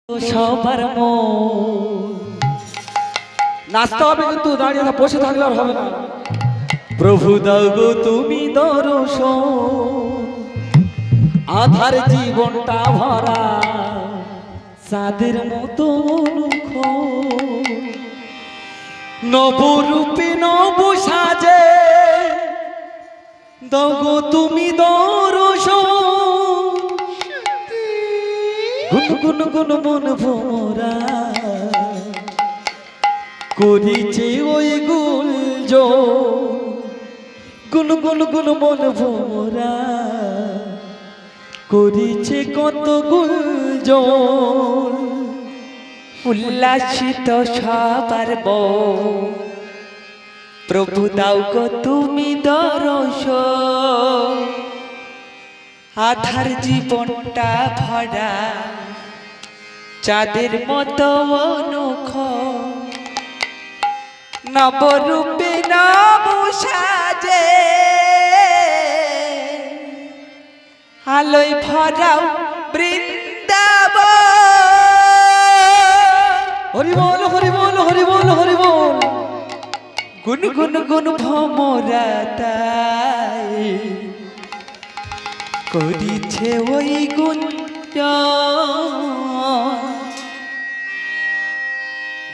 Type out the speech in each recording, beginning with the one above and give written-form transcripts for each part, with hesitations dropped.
সবার নাচতে হবে, কিন্তু দাঁড়িয়ে বসে থাকলে আর হবে না। প্রভু দাও গো তুমি দর্শন, আধার জীবনটা ভরা চাঁদের মতো নবরূপে নব সাজে দাও গো তুমি দর্শন। গুন গুন গুন মন ভোরা করিছে ওই গুঞ্জ, গুন গুন গুন মন ভোরা করিছে কত গুঞ্জ। উল্লাসিত সবার প্রভু দাও গো তুমি দর্শন, আধার জীবনটা ভরা চাঁদের মতো অনুখ নবরূপে নব সাজে আলোয় ভরাও বৃন্দাবন। হরি বল হরি বল হরি বল হরি বল। গুন গুন গুন ভমরা তাই করিছে ওই গুঞ্জন।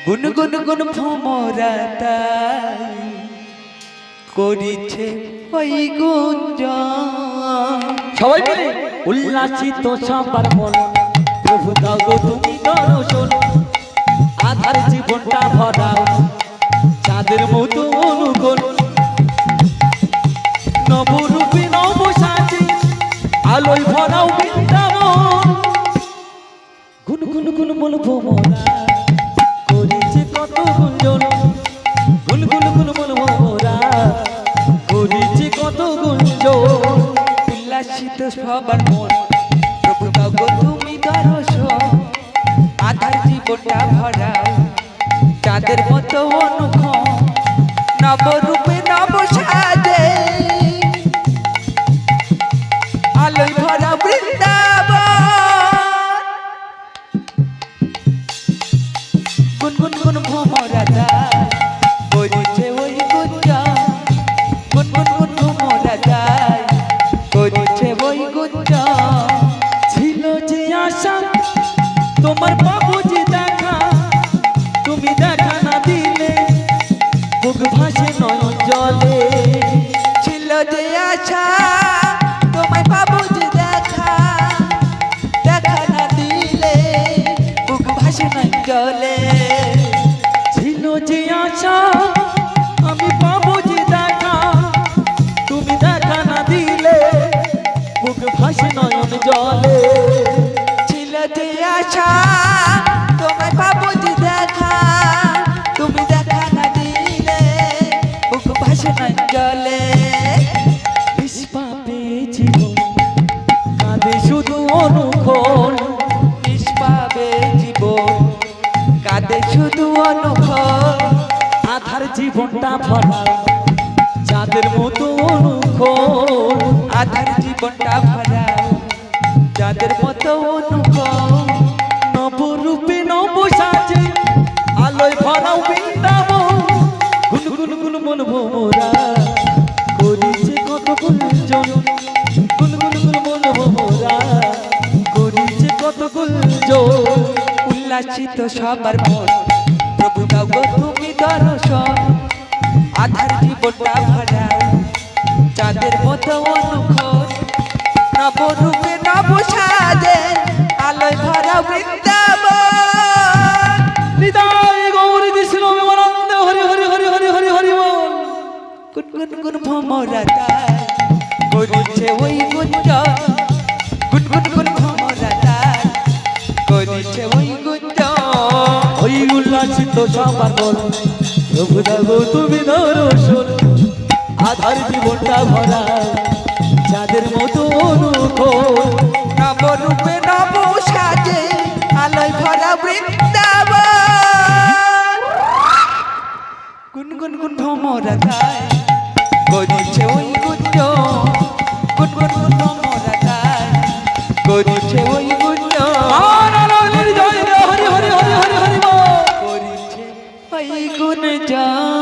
গুন গুন গুন ভমরা তাই করিছে ওই গুঞ্জন। সবাই মিলে উল্লাসিত সবার মন, প্রভু দাও গো তুমি দর্শন, আধার জীবনটা ভরা চাঁদের মতো অনুকূল নবরূপে নব সাজে আলোয় ভরাও বৃন্দাবন। গুন গুন গুন মন ভোমরা করেছে কত গুঞ্জন, গুন গুন গুন মন ভোমরা করেছে কত গুঞ্জন। উল্লাসিত সবার মন, প্রভু দাও গো তুমি দর্শন, আধার জীবনটা ভরা চাঁদের মতো অনুখ নবরূপে নব সাজে আলোয় ভরা বৃন্দাবন। গুন গুন গুন ভোমরা যায় করিছে ওই গুঞ্জন, গুন গুন গুন ভোমরা যায় করিছে ওই গুঞ্জন। ছিল যে আশা তোমার পাবো যে দেখা, তুমি দেখা না দিলে বুক ভাসে নয়ন জলে। ছিল যে আশা তোমায় পাবো যে দেখা, দেখা না দিলে বুক ভাসে না জলে। ছিল যে আশা আমি পাবো যে দেখা, তুমি দেখা না দিলে বুক ভাসে নয়ন জলে। ছিল যে আশা তোমায় পাবো যে দেখা, তুমি দেখা না দিলে বুক ভাসে না জলে। নিষ্পাপে জীবন কাঁদে শুধু অনুক্ষণ, নিষ্পাপে জীবন কাঁদে শুধু অনুক্ষণ। আধার জীবনটা ভরা চাঁদের মতো অনুক্ষণ। আধার জীবনটা ভরা যাদের মতো অনুভব নবরূপে নব সাজে আলোয় ভরাও বৃন্দাবন। গুন গুন গুন মন ভোমরা করিছে কত গুঞ্জন, গুন গুন গুন মন ভোমরা করিছে কত গুঞ্জন। উল্লাসিত সবার মন, প্রভু দাও গো তুমি দর্শন, আধার জীবনটা ভরা যাদের মতো অনুভব নবরূপে নব সাজে আলোয় ভরা বৃন্দাবন। হৃদয় গৌরী কৃষ্ণ বিমানন্দ হরি হরি হরি হরি হরি হরি বল। গুন গুন গুন ভমরা তাই করিছে ওই গুঞ্জন, গুন গুন গুন ভমরা তাই করিছে ওই গুঞ্জন। ওই উল্লাসিত সবার বল, প্রভু দাও তুমি দর্শন, আধার জীবনটা ভরা যাদের মতো অনুকূল নবরূপে নব সাজে আলোয় ভরা বৃন্দাবন। গুন গুন গুন ভমরা তাই করিছে ওই গুঞ্জন, গুন গুন গুন ভমরা তাই করিছে ওই গুঞ্জন। আনন্দের জয় দেহ গুঞ্জন